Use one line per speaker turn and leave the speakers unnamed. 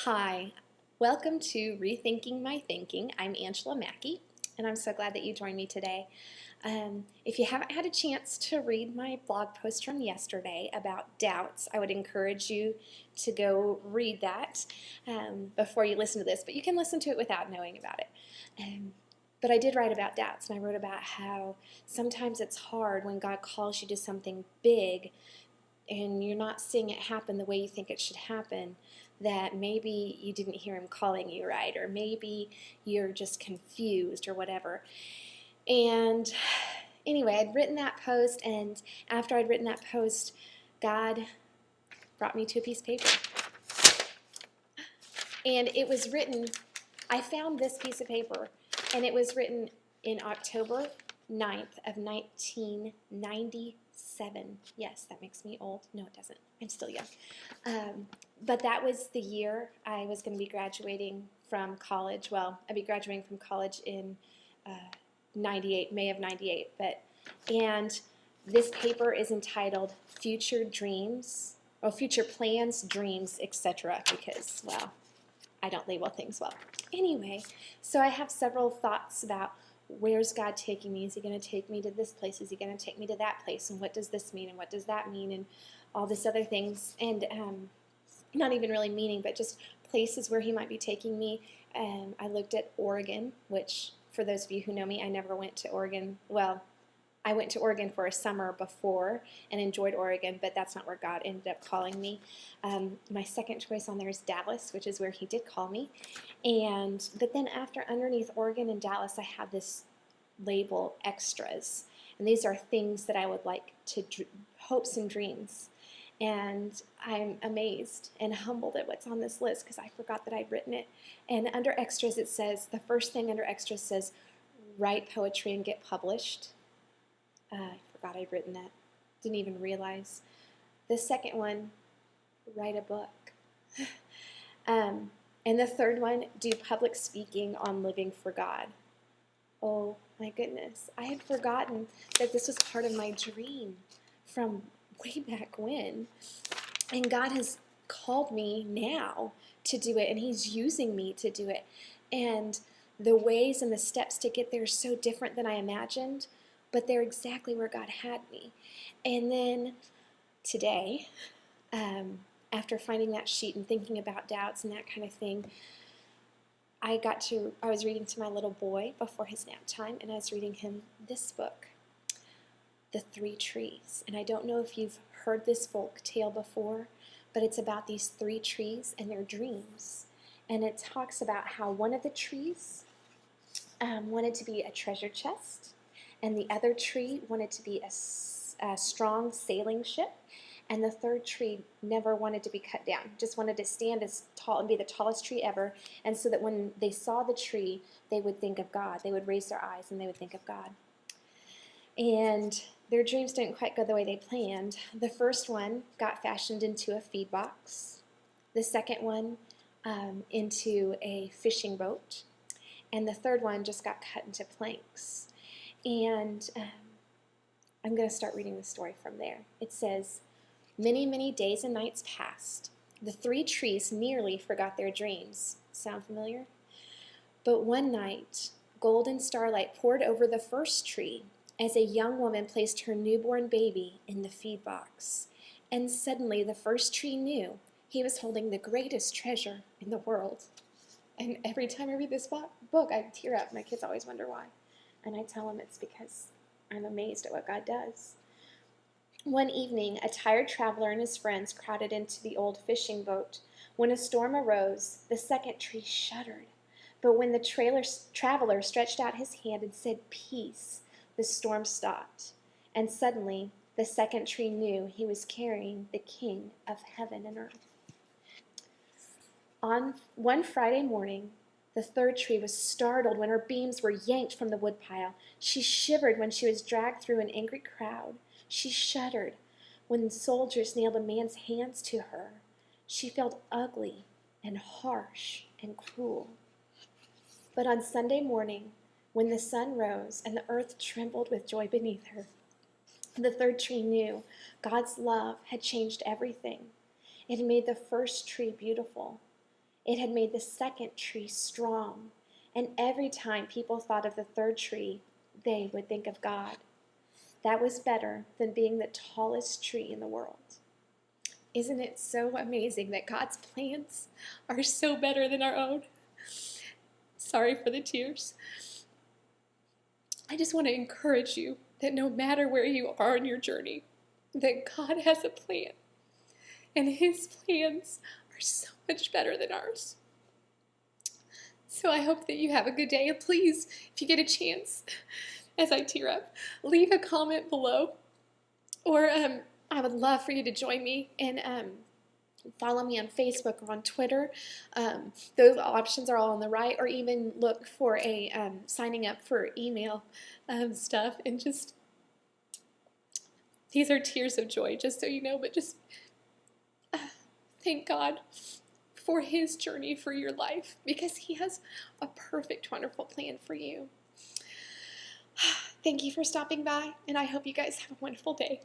Hi, welcome to Rethinking My Thinking. I'm Angela Mackey, and I'm so glad that you joined me today. If you haven't had a chance to read my blog post from yesterday about doubts, I would encourage you to go read that before you listen to this, but you can listen to it without knowing about it. But I did write about doubts, and I wrote about how sometimes it's hard when God calls you to something big and you're not seeing it happen the way you think it should happen, that maybe you didn't hear him calling you right, or maybe you're just confused or whatever. And anyway, I'd written that post, and after I'd written that post, God brought me to a piece of paper. And it was written, I found this piece of paper, and it was written in October 9th of 1997. Yes, that makes me old. No, it doesn't. I'm still young. But that was the year I was going to be graduating from college. Well, I'd be graduating from college in 98, May of 98. And this paper is entitled Future Dreams, or Future Plans, Dreams, etc. because, well, I don't label things well. Anyway, so I have several thoughts about where's God taking me? Is he going to take me to this place? Is he going to take me to that place? And what does this mean? And what does that mean? And all this other things. And not even really meaning, but just places where he might be taking me. I looked at Oregon, which for those of you who know me, I never went to Oregon. Well, I went to Oregon for a summer before and enjoyed Oregon, but that's not where God ended up calling me. My second choice on there is Dallas, which is where he did call me. But then after underneath Oregon and Dallas, I have this label extras. And these are things that I would like to, hopes and dreams. And I'm amazed and humbled at what's on this list because I forgot that I'd written it. And under extras, it says, the first thing under extras says, write poetry and get published. I forgot I'd written that. Didn't even realize. The second one, write a book. And the third one, do public speaking on living for God. Oh my goodness. I had forgotten that this was part of my dream from way back when. And God has called me now to do it, and he's using me to do it. And the ways and the steps to get there are so different than I imagined, but they're exactly where God had me. And then today, after finding that sheet and thinking about doubts and that kind of thing, I was reading to my little boy before his nap time, and I was reading him this book, The Three Trees. And I don't know if you've heard this folk tale before, but it's about these three trees and their dreams. And it talks about how one of the trees wanted to be a treasure chest, and the other tree wanted to be a strong sailing ship, and the third tree never wanted to be cut down, just wanted to stand as tall and be the tallest tree ever, and so that when they saw the tree, they would think of God. They would raise their eyes and they would think of God. And their dreams didn't quite go the way they planned. The first one got fashioned into a feed box, the second one into a fishing boat, and the third one just got cut into planks. And I'm going to start reading the story from there. It says, many, many days and nights passed. The three trees nearly forgot their dreams. Sound familiar? But one night, golden starlight poured over the first tree as a young woman placed her newborn baby in the feed box. And suddenly the first tree knew he was holding the greatest treasure in the world. And every time I read this book, I tear up. My kids always wonder why. And I tell them it's because I'm amazed at what God does. One evening, a tired traveler and his friends crowded into the old fishing boat. When a storm arose, the second tree shuddered. But when the traveler stretched out his hand and said, "Peace," the storm stopped. And suddenly, the second tree knew he was carrying the King of heaven and earth. On one Friday morning, the third tree was startled when her beams were yanked from the woodpile. She shivered when she was dragged through an angry crowd. She shuddered when soldiers nailed a man's hands to her. She felt ugly and harsh and cruel. But on Sunday morning, when the sun rose and the earth trembled with joy beneath her, the third tree knew God's love had changed everything. It had made the first tree beautiful. It had made the second tree strong, and every time people thought of the third tree, they would think of God. That was better than being the tallest tree in the world. Isn't it so amazing that God's plans are so better than our own? Sorry for the tears. I just want to encourage you that no matter where you are in your journey, that God has a plan, and his plans are so much better than ours. So I hope that you have a good day, and please, if you get a chance, as I tear up, leave a comment below, or I would love for you to join me and follow me on Facebook or on Twitter. Those options are all on the right, or even look for a signing up for email stuff. And just, these are tears of joy, just so you know, but just thank God for his journey for your life, because he has a perfect, wonderful plan for you. Thank you for stopping by, and I hope you guys have a wonderful day.